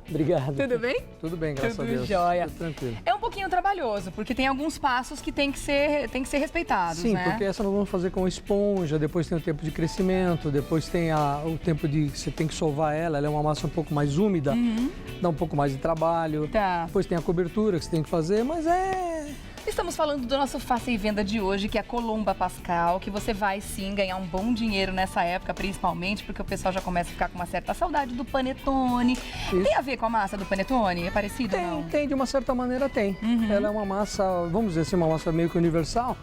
Obrigado. Tudo bem? Tudo bem, graças a Deus. Tudo jóia. Tudo tranquilo. É um pouquinho trabalhoso, porque tem alguns passos que tem que ser respeitados, Sim, né? porque essa nós vamos fazer com esponja, depois tem o tempo de crescimento, depois tem o tempo de você tem que sovar ela é uma massa um pouco mais úmida, dá um pouco mais de trabalho. Tá. Depois tem a cobertura que você tem que fazer, mas Estamos falando do nosso Faça e Venda de hoje, que é a Colomba Pascal, que você vai sim ganhar um bom dinheiro nessa época, principalmente porque o pessoal já começa a ficar com uma certa saudade do panetone. Isso. Tem a ver com a massa do panetone? É parecido ou não? tem, de uma certa maneira tem. Ela é uma massa, vamos dizer assim, uma massa meio que universal,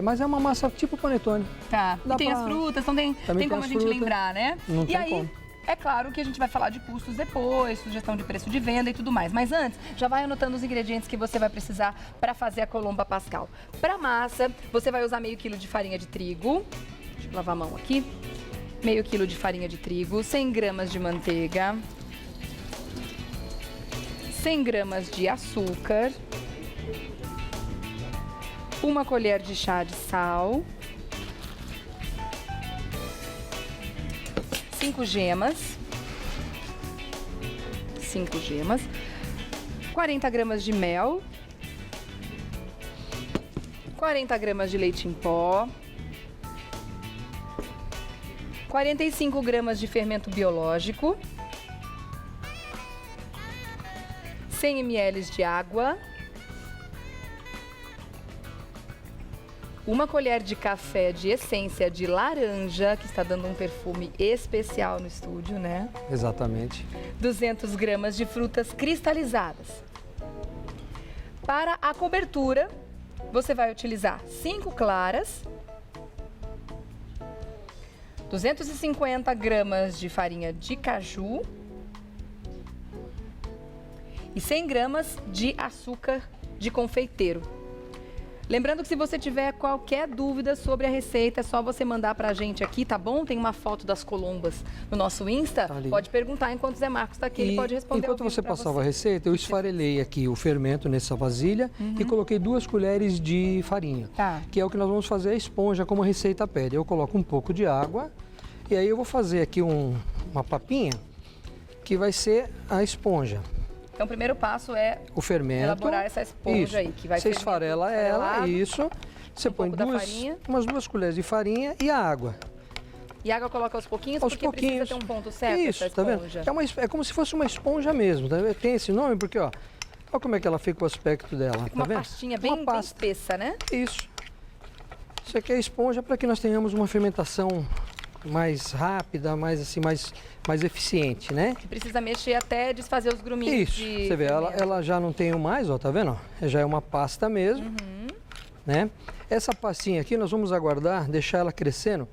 mas é uma massa tipo panetone. Tá. Dá E tem pra- as frutas, então tem Também como tem a as gente frutas. lembrar, né? Não e tem aí, como. é claro que a gente vai falar de custos depois, sugestão de preço de venda e tudo mais. Mas antes, já vai anotando os ingredientes que você vai precisar para fazer a Colomba Pascal. Para massa, você vai usar meio quilo de farinha de trigo. Deixa eu lavar a mão aqui. Meio quilo de farinha de trigo, 100 gramas de manteiga, 100 gramas de açúcar, uma colher de chá de sal, 5 gemas, 40 gramas de mel, 40 gramas de leite em pó, 45 gramas de fermento biológico, 100 ml de água, uma colher de café de essência de laranja, que está dando um perfume especial no estúdio, né? Exatamente. 200 gramas de frutas cristalizadas. Para a cobertura, você vai utilizar 5 claras, 250 gramas de farinha de caju e 100 gramas de açúcar de confeiteiro. Lembrando que se você tiver qualquer dúvida sobre a receita, é só você mandar pra gente aqui, tá bom? Tem uma foto das colombas no nosso Insta. Tá ali. Pode perguntar enquanto o Zé Marcos tá aqui, ele pode responder. Enquanto ao vivo você pra passava a receita, eu esfarelei aqui o fermento nessa vasilha e coloquei 2 colheres de farinha, Tá. que é o que nós vamos fazer a esponja, como a receita pede. Eu coloco um pouco de água e aí eu vou fazer aqui uma papinha que vai ser a esponja. Então, o primeiro passo é O fermento. elaborar essa esponja isso. aí, que vai Você fermento esfarela ela, esfarelado, isso. Você põe pouco da farinha. umas 2 colheres de farinha e a água. E a água coloca aos pouquinhos, Aos porque pouquinhos. precisa ter um ponto certo Isso, essa tá vendo? esponja. É como se fosse uma esponja mesmo, tá vendo? Tem esse nome porque, ó, olha como é que ela fica o aspecto dela, tá Uma vendo? pastinha Uma bem pasta. espessa, né? Isso. Isso aqui é esponja para que nós tenhamos uma fermentação mais rápida, mais assim, mais eficiente, né? Que precisa mexer até desfazer os gruminhos Isso. de Você vê, fermento. ela já não tem mais, ó, tá vendo? Já é uma pasta mesmo, né? Essa pastinha aqui nós vamos aguardar, deixar ela crescendo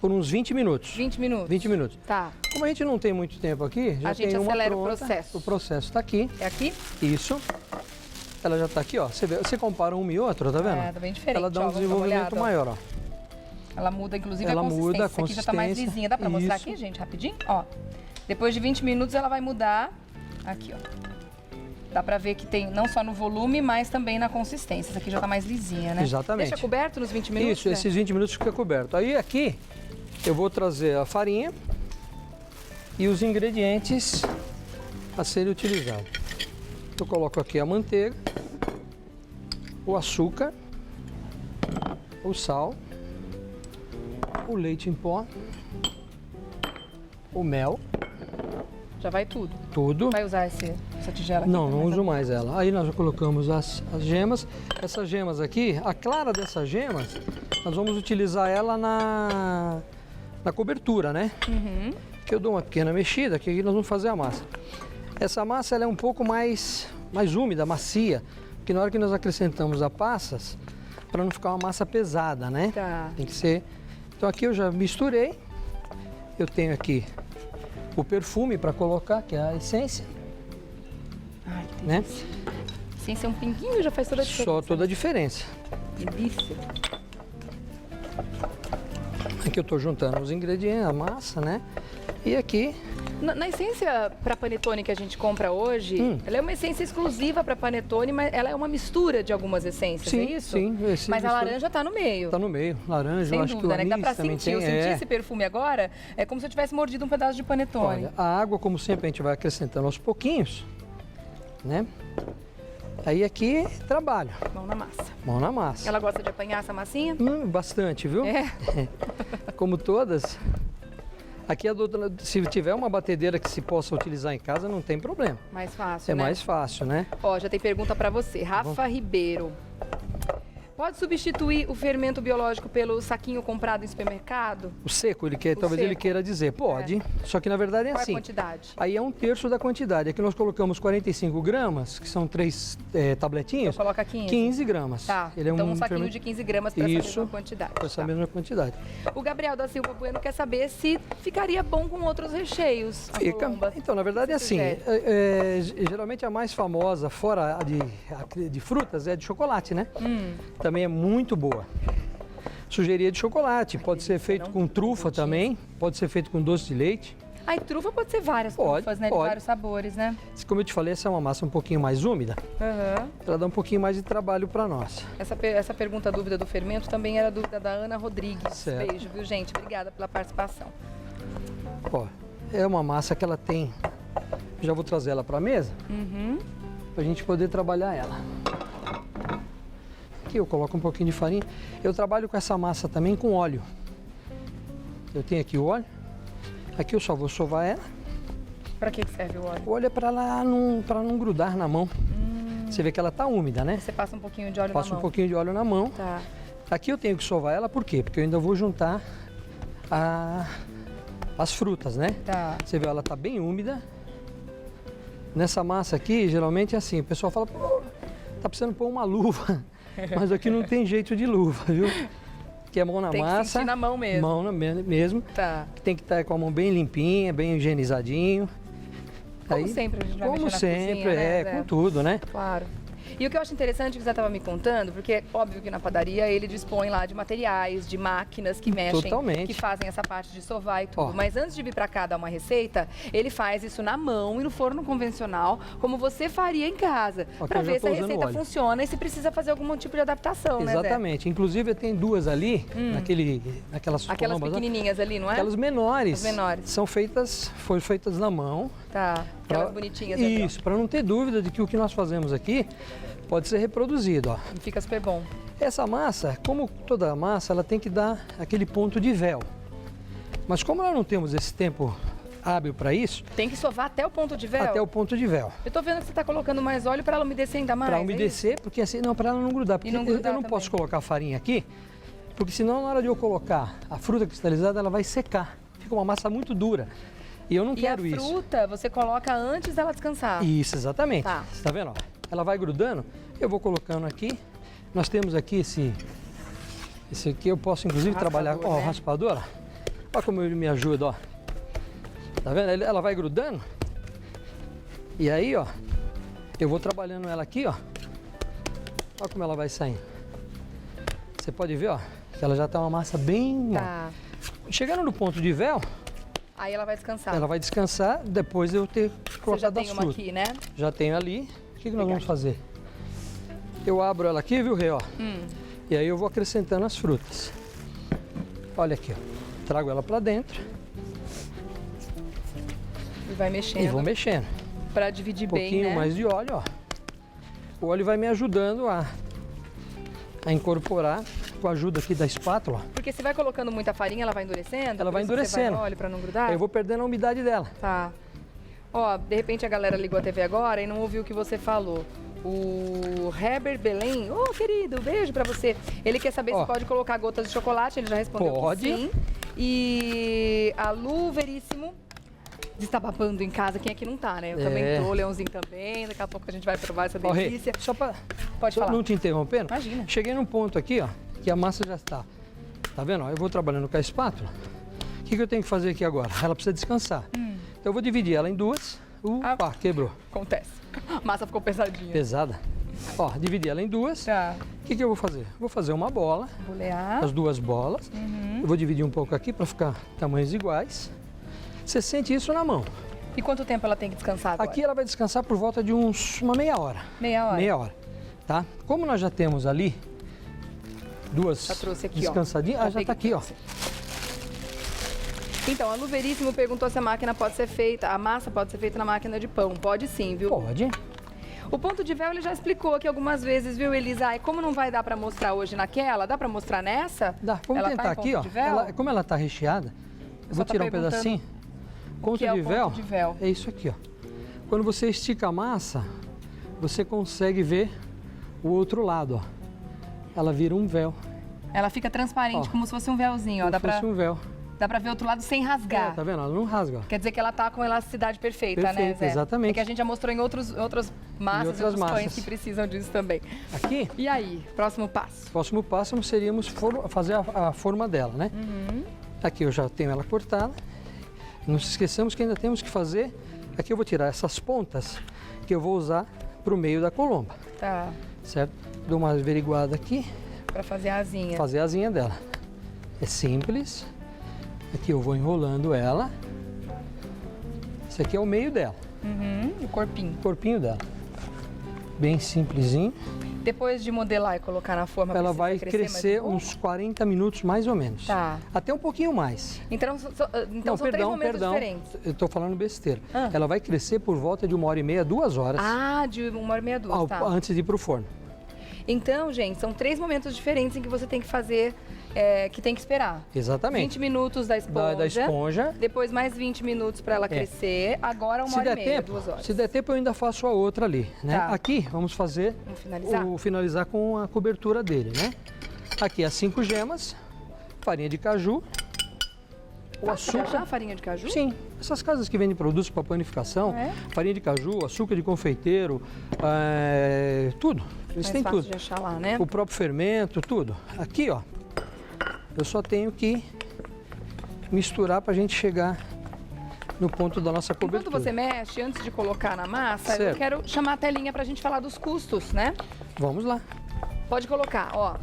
por uns 20 minutos. 20 minutos. 20 minutos. Tá. Como a gente não tem muito tempo aqui, já A gente tem uma acelera o pronta. processo. O processo está aqui. É aqui? Isso. Ela já está aqui, ó. Você vê, você compara um e outro, tá vendo? É, tá bem diferente. Ela dá ó, um vamos dar uma desenvolvimento olhada, ó. maior, ó. Ela muda, inclusive, Ela a consistência. muda a Essa aqui já tá mais consistência. lisinha. Dá pra mostrar Isso. aqui, gente, rapidinho? Ó. Depois de 20 minutos, ela vai mudar. Aqui, ó. Dá pra ver que tem não só no volume, mas também na consistência. Essa aqui já tá mais lisinha, né? Exatamente. Deixa coberto nos 20 minutos? Isso, né? esses 20 minutos fica coberto. Aí aqui eu vou trazer a farinha e os ingredientes a serem utilizados. Eu coloco aqui a manteiga, o açúcar, o sal, o leite em pó, o mel, Já vai tudo. tudo. Vai usar essa tigela aqui? Não, pra não mais uso a- mais ela. Aí nós já colocamos as gemas. Essas gemas aqui, a clara dessas gemas, nós vamos utilizar ela na cobertura, né? Que eu dou uma pequena mexida, que aqui nós vamos fazer a massa. Essa massa ela é um pouco mais úmida, macia, porque na hora que nós acrescentamos as passas, para não ficar uma massa pesada, né? Tá. Tem que ser. Então aqui eu já misturei. Eu tenho aqui o perfume para colocar, que é a essência, Ai, que né? sem ser um pinguinho já faz toda a diferença. Só toda a diferença. Delícia. Aqui eu estou juntando os ingredientes, a massa, né? E aqui Na essência para panetone que a gente compra hoje, ela é uma essência exclusiva para panetone, mas ela é uma mistura de algumas essências, Sim, é isso? sim. Mas a laranja está no meio. Está no meio. Laranja, Sem eu acho dúvida, que o né? anis Dá pra também sentir. tem. Eu senti esse perfume agora, é como se eu tivesse mordido um pedaço de panetone. Olha, a água, como sempre, a gente vai acrescentando aos pouquinhos, né? Aí aqui, trabalho. Mão na massa. Mão na massa. Ela gosta de apanhar essa massinha? Bastante, viu? É. Como todas. Aqui, se tiver uma batedeira que se possa utilizar em casa, não tem problema. Mais fácil, É né? mais fácil, né? Ó, já tem pergunta para você. Rafa Ribeiro. Pode substituir o fermento biológico pelo saquinho comprado em supermercado? O seco, talvez seco. ele queira dizer. Pode, só que na verdade é Qual é assim. a quantidade? Aí é 1/3 da quantidade. Aqui nós colocamos 45 gramas, que são 3 tabletinhas. Coloca 15? 15 gramas. Tá, Ele é então um saquinho fermento- de 15 gramas para essa Isso, mesma quantidade. com essa Tá. mesma quantidade. O Gabriel da Silva Bueno quer saber se ficaria bom com outros recheios. a Fica. colomba. Então, na verdade é Se assim. sugere. Geralmente a mais famosa, fora de frutas, é de chocolate, né? Também é muito boa. Sugeria de chocolate. Pode ser feito com trufa também. Pode ser feito com doce de leite. Aí trufa pode ser várias Pode, trufas, né? De pode. vários sabores, né? Como eu te falei, essa é uma massa um pouquinho mais úmida. Aham. Ela dá um pouquinho mais de trabalho para nós. Essa pergunta, a dúvida do fermento, também era dúvida da Ana Rodrigues. Certo. Beijo, viu, gente? Obrigada pela participação. Ó, é uma massa que ela tem. Já vou trazer ela para a mesa. Para a gente poder trabalhar ela. Aqui eu coloco um pouquinho de farinha. Eu trabalho com essa massa também com óleo. Eu tenho aqui o óleo. Aqui eu só vou sovar ela. Pra que serve o óleo? O óleo é para não grudar na mão. Você vê que ela tá úmida, né? Você passa um pouquinho de óleo Passo na um mão. pouquinho de óleo na mão. Tá. Aqui eu tenho que sovar ela, por quê? Porque eu ainda vou juntar as frutas, né? Tá. Você vê, ela tá bem úmida. Nessa massa aqui, geralmente é assim, o pessoal fala, pô, tá precisando pôr uma luva. Mas aqui não tem jeito de luva, viu? Que é mão na Tem que massa. sentir na mão mesmo. Mesmo. Tá. Tem que estar com a mão bem limpinha, bem higienizadinho. Como sempre a gente vai Como mexer na sempre, cozinha, né, Zé? com tudo, né? Claro. E o que eu acho interessante que o Zé estava me contando, porque é óbvio que na padaria ele dispõe lá de materiais, de máquinas que mexem, Totalmente. que fazem essa parte de sovar e tudo. Ó. Mas antes de vir para cá dar uma receita, ele faz isso na mão e no forno convencional, como você faria em casa, Ó, que para eu já ver se tô a usando receita óleo. funciona e se precisa fazer algum tipo de adaptação, né, Zé? Exatamente. Inclusive, tem duas ali, naquelas Aquelas colombas, né? pequenininhas ali, não é? Aquelas menores. As menores. Foram feitas na mão. Tá. Aquelas bonitinhas ali, ó. Isso, para não ter dúvida de que o que nós fazemos aqui pode ser reproduzido, ó. E fica super bom. Essa massa, como toda massa, ela tem que dar aquele ponto de véu. Mas como nós não temos esse tempo hábil para isso, Tem que sovar até o ponto de véu? até o ponto de véu. Eu tô vendo que você tá colocando mais óleo para ela umedecer ainda mais. Para é isso? umedecer, porque assim, não, para ela não grudar. Porque não grudar eu não também. posso colocar farinha aqui, porque senão na hora de eu colocar a fruta cristalizada, ela vai secar. Fica uma massa muito dura. E eu não E a quero isso. fruta você coloca antes dela descansar. Isso, exatamente. Tá. Você tá vendo? Ó? Ela vai grudando, eu vou colocando aqui. Nós temos aqui esse aqui, eu posso inclusive trabalhar com Raspador, né? o raspador. Ó. Olha como ele me ajuda, ó. Tá vendo? Ela vai grudando. E aí, ó, eu vou trabalhando ela aqui, ó. Olha como ela vai saindo. Você pode ver, ó, que ela já tá uma massa bem mole. Tá. Chegando no ponto de véu, Aí ela vai descansar. ela vai descansar depois de eu ter Você já colocado tem as uma frutas. aqui, né? Já tenho ali. O que nós vamos fazer? Eu abro ela aqui, viu, Rê? Ó. E aí eu vou acrescentando as frutas. Olha aqui, ó. Trago ela para dentro E vai e mexendo vou mexendo. pra dividir Um bem, pouquinho né? mais de óleo, ó. O óleo vai me ajudando a incorporar com a ajuda aqui da espátula. Porque se vai colocando muita farinha, ela vai endurecendo? Ela por vai isso que você endurecendo. vai no óleo pra não grudar? Aí eu vou perdendo a umidade dela. Tá. Ó, de repente a galera ligou a TV agora e não ouviu o que você falou. O Heber Belém, ô querido, beijo pra você. Ele quer saber Ó. se pode colocar gotas de chocolate, ele já respondeu Pode. que sim. E a Lu Veríssimo está babando em casa, quem é que não tá, né? Eu também tô, o Leãozinho também, daqui a pouco a gente vai provar essa Ó, Rê, delícia. só para Pode falar. não te interrompendo. Imagina. Cheguei num ponto aqui, ó, que a massa já está. Tá vendo? Ó, eu vou trabalhando com a espátula. O que eu tenho que fazer aqui agora? Ela precisa descansar. Então eu vou dividir ela em duas. Opa, quebrou. Acontece. A massa ficou pesadinha. Pesada. Ó, dividi ela em duas. Tá. O que eu vou fazer? Vou fazer uma bola, Bolear. as duas bolas. Eu vou dividir um pouco aqui para ficar tamanhos iguais. Você sente isso na mão. E quanto tempo ela tem que descansar agora? Aqui ela vai descansar por volta de uma meia hora. Meia hora? Meia hora, tá? Como nós já temos ali duas Já trouxe aqui, descansadinhas, ó. já tá aqui, ó. Então, a Lu Veríssimo perguntou se a máquina pode ser feita, a massa pode ser feita na máquina de pão. Pode sim, viu? Pode. O ponto de véu ele já explicou aqui algumas vezes, viu, Elisa? E como não vai dar para mostrar hoje naquela, dá para mostrar nessa? Dá, vamos ela tentar tá em aqui, ponto ó. de véu? Como ela tá recheada, eu vou tá tirar um perguntando pedacinho. Ponto que é o de ponto véu, de véu? é isso aqui, ó. Quando você estica a massa, você consegue ver o outro lado, ó. Ela vira um véu. Ela fica transparente, Ó. como se fosse um véuzinho, ó. Como se fosse um véu. Dá pra ver o outro lado sem rasgar. Tá vendo? Ela não rasga, ó. Quer dizer que ela tá com elasticidade perfeita, né, Perfeito, Zé? exatamente. É que a gente já mostrou em outras massas, outras outros pães massas. que precisam disso também. Aqui, E aí, próximo passo? o próximo passo seríamos fazer a forma dela, né? Aqui eu já tenho ela cortada. Não se esqueçamos que ainda temos que fazer... Aqui eu vou tirar essas pontas que eu vou usar para o meio da colomba, Tá, certo? Dou uma averiguada aqui, pra fazer a asinha. fazer a asinha dela. É simples. Aqui eu vou enrolando ela. Esse aqui é o meio dela, O corpinho. o corpinho dela. Bem simplesinho. Depois de modelar e colocar na forma, Ela precisa vai mais crescer um pouco? uns 40 minutos mais ou menos. Tá. Até um pouquinho mais. Então, Não, são três momentos diferentes. Eu estou falando besteira. Ah. Ela vai crescer por volta de 1h30, 2 horas Ah, de 1h30, 2, tá. antes de ir para o forno. Então, gente, são 3 momentos diferentes em que você tem que fazer, que tem que esperar. Exatamente. 20 minutos da esponja. Da esponja. Depois mais 20 minutos para ela crescer. Agora 1h30, 2 horas. Se der tempo, eu ainda faço a outra ali, né? Tá. Aqui, vamos fazer Vamos finalizar? finalizar com a cobertura dele, né? Aqui as 5 gemas, farinha de caju, o açúcar. Já farinha de caju? Sim, essas casas que vendem produtos para panificação, É? farinha de caju, açúcar de confeiteiro, tudo. Eles Mais têm fácil tudo. de achar lá, né? O próprio fermento, tudo. Aqui, ó, eu só tenho que misturar para a gente chegar no ponto da nossa cobertura. Enquanto você mexe, antes de colocar na massa, eu Certo. quero chamar a telinha para a gente falar dos custos, né? Vamos lá. Pode colocar, ó.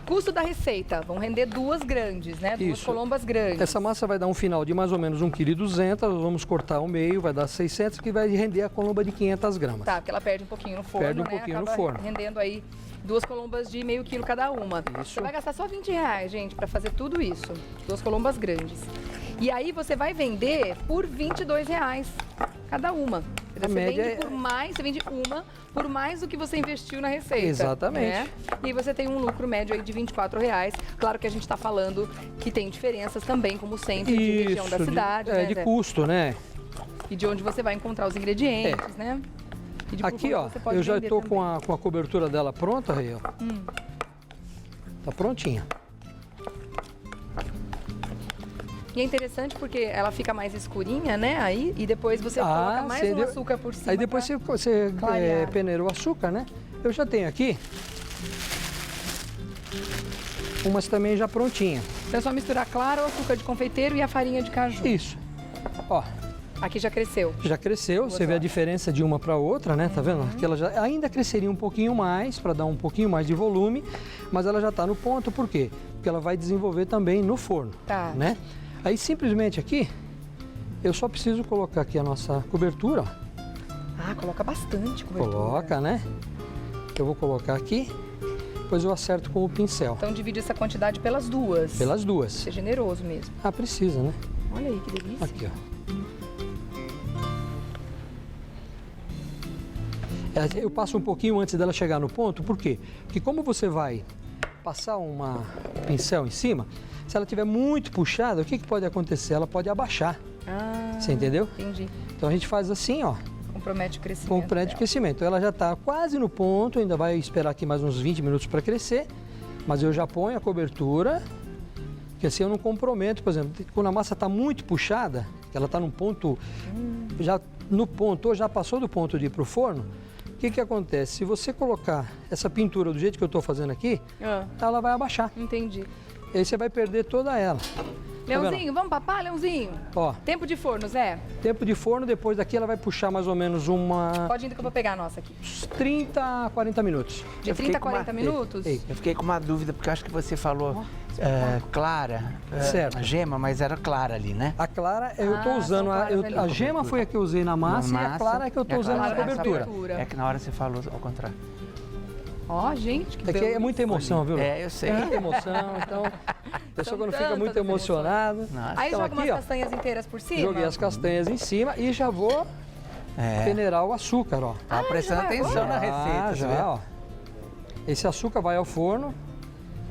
Custo da receita, vão render 2 grandes, né? 2 Isso. colombas grandes. Essa massa vai dar um final de mais ou menos 1,2 kg, nós vamos cortar ao meio, vai dar 600, que vai render a colomba de 500 gramas. Tá, porque ela perde um pouquinho no forno, Perde um né? pouquinho no Acaba forno. rendendo aí 2 colombas de meio quilo cada uma. Isso. Você vai gastar só R$20, gente, para fazer tudo isso. 2 colombas grandes. E aí você vai vender por R$22 cada uma. Quer dizer, A você média vende é- por mais, você vende uma por mais do que você investiu na receita. Exatamente. Né? E aí você tem um lucro médio aí de R$24. Claro que a gente está falando que tem diferenças também, como sempre, de região da cidade, né, de Zé? custo, né? E de onde você vai encontrar os ingredientes, né? E de por Aqui, quanto ó, você pode eu já vender estou também. com a cobertura dela pronta, aí, ó. Tá prontinha. E é interessante porque ela fica mais escurinha, né? Aí, e depois você coloca mais sim, um açúcar por cima. Aí depois pra- você clarear. peneira o açúcar, né? Eu já tenho aqui umas também já prontinha. Então é só misturar claro, o açúcar de confeiteiro e a farinha de caju. Isso. Ó, Aqui já cresceu. já cresceu, Duas você vê a horas. diferença de uma para outra, né? Tá vendo? Uhum. Aqui ela já ainda cresceria um pouquinho mais para dar um pouquinho mais de volume, mas ela já está no ponto, por quê? Porque ela vai desenvolver também no forno, Tá. né? Aí simplesmente aqui eu só preciso colocar aqui a nossa cobertura, ó. Ah, coloca bastante cobertura. Coloca, né? Eu vou colocar aqui, depois eu acerto com o pincel, Então divide essa quantidade pelas duas. pelas duas. Ser generoso mesmo. Ah, precisa, né? Olha aí que delícia. Aqui, ó. Eu passo um pouquinho antes dela chegar no ponto, por quê? Porque como você vai passar um pincel em cima, se ela estiver muito puxada, o que pode acontecer? Ela pode abaixar, Ah, você entendeu? entendi. Então a gente faz assim, ó, Compromete o crescimento. com o prédio de dela. crescimento. Ela já está quase no ponto, ainda vai esperar aqui mais uns 20 minutos para crescer, mas eu já ponho a cobertura, que assim eu não comprometo, por exemplo, quando a massa está muito puxada, que ela está num ponto, já no ponto, ou já passou do ponto de ir para o forno, o que acontece? Se você colocar essa pintura do jeito que eu estou fazendo aqui, Ah, ela vai abaixar. entendi. E aí você vai perder toda ela. Leãozinho, vamos papar, Leãozinho? Ó, Tempo de forno, Zé. tempo de forno, depois daqui ela vai puxar mais ou menos Pode ir que eu vou pegar a nossa aqui. uns 30 a 40 minutos. De 30 a 40 minutos? Ei, Eu fiquei com uma dúvida, porque eu acho que você falou clara, Certo. a gema, mas era clara ali, né? A clara, eu tô Ah, usando, são claras ali. a gema foi a que eu usei na massa, e a clara é que eu tô usando na clara na cobertura. cobertura. É que na hora você falou ao contrário. Ó, gente, que É que é muita emoção, viu? É, eu sei. É muita emoção, então a pessoa São quando fica muito tantas emocionada. Nossa. Aí Então, joga aqui, umas ó, castanhas inteiras por cima. joguei as castanhas em cima e já vou peneirar o açúcar, ó. Tava prestando já vai atenção na agora? receita, você vê? já, ó. Esse açúcar vai ao forno,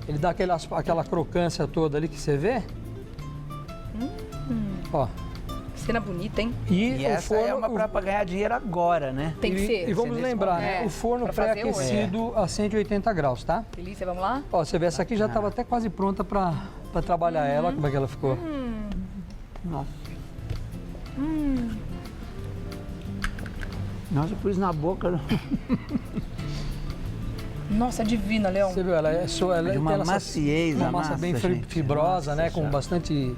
ele dá aquela crocância toda ali que você vê. Ó. Cena bonita, hein? E o essa é uma pra ganhar dinheiro agora, né? Tem que ser. E vamos nesse lembrar, momento. né? O forno Pra fazer pré-aquecido a 180 graus, tá? Delícia, vamos lá? Ó, você vê, essa aqui já estava até quase pronta para trabalhar ela, como é que ela ficou. Nossa. Nossa, eu pus na boca. Nossa, é divina, Leão. Você viu, ela é ela De uma tem essa- maciez uma a massa bem gente. fibrosa, Nossa né? Com Senhora. bastante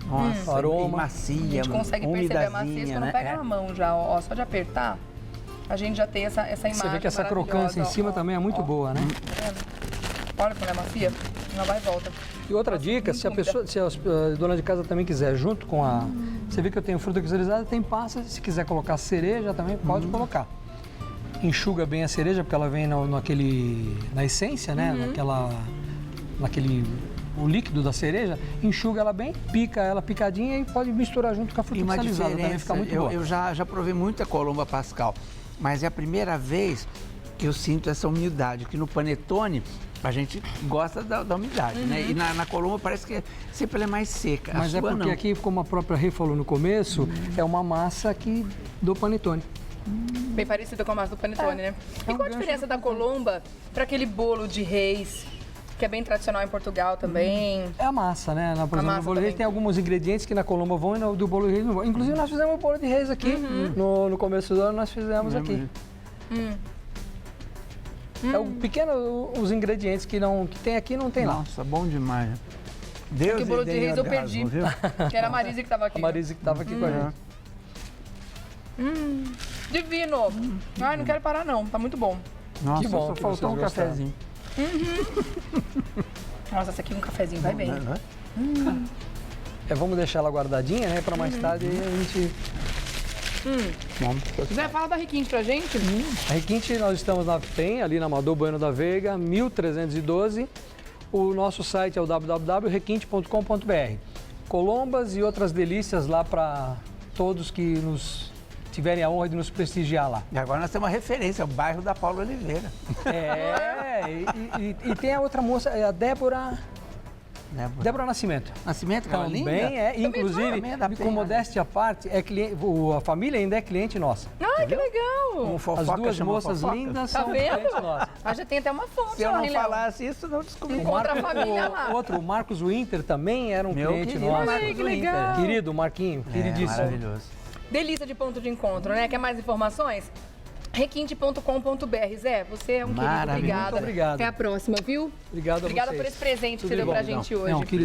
Nossa, aroma. e macia, A gente consegue perceber a maciez umidazinha, quando né? pega É. na mão já, ó. Só de apertar, a gente já tem essa imagem. Você vê que essa crocância em maravilhosa, cima ó, também é muito ó. boa, né? Tá vendo? Olha como é macia. Ela vai e volta. E outra Nossa, dica, muito se a pessoa, se a dona de casa também quiser, junto com a... Você vê que eu tenho fruta cristalizada, tem passa, se quiser colocar cereja também, pode colocar. Enxuga bem a cereja, porque ela vem na essência, né? O líquido da cereja, enxuga ela bem, pica ela picadinha e pode misturar junto com a E fruta uma cristalizada, também diferença, fica muito boa. eu já provei muita Colomba Pascal, mas é a primeira vez que eu sinto essa umidade, que no panetone a gente gosta da umidade, né? E na Colomba parece que sempre ela é mais seca. Mas a é sua porque não. aqui, como a própria Rê falou no começo, é uma massa do panetone. Bem parecida com a massa do panetone, né? E um qual a gancho diferença da colomba para aquele bolo de reis, que é bem tradicional em Portugal também? É a massa, né? Por exemplo, massa no bolo de reis também. tem alguns ingredientes que na Colomba vão e no do bolo de reis não vão. Inclusive, nós fizemos o bolo de reis aqui. No começo do ano, nós fizemos aqui. É o pequeno, os ingredientes que tem aqui não tem lá. Nossa, bom demais. Deus Porque o bolo de lhe dê reis eu orgasmo, perdi. viu? Que era a Marise que tava aqui. A Marise que estava aqui com a gente. Divino! Ai, não quero parar não, tá muito bom. Nossa, Que bom só que faltou um vocês gostaram. cafezinho. Nossa, essa aqui um cafezinho vai bem. Vamos deixar ela guardadinha, né? Para mais tarde aí a gente... Zé, fala da Requinte pra gente. A Requinte, nós estamos tem ali na Amador Bueno da Veiga, 1312. O nosso site é o www.requinte.com.br. Colombas e outras delícias lá para todos que tiverem a honra de nos prestigiar lá. E agora nós temos uma referência, o bairro da Paula Oliveira. E tem a outra moça, a Débora Nascimento. Nascimento, aquela linda? Também inclusive, também é da com Penha, modéstia à parte, a família ainda é cliente nossa. Ai, que legal! Um fofoca, As duas chama moças fofoca. lindas Tá são vendo? clientes nossas. Ah, já tem até uma fonte Se eu lá, não hein, Léo? falasse isso, não descobri. Encontra a família lá. O Marcos Winter também era um Meu cliente querido nosso. Marcos Ai, que Winter. legal. Querido Marquinho, queridíssimo. Maravilhoso. Delícia de ponto de encontro, né? Quer mais informações? Requinte.com.br. Zé, você é um querido. Maravilha. Obrigada. Muito obrigado. Até a próxima, viu? Obrigado a Obrigada vocês. por esse presente que Tudo você de deu bom, pra então. gente hoje. Não, querido.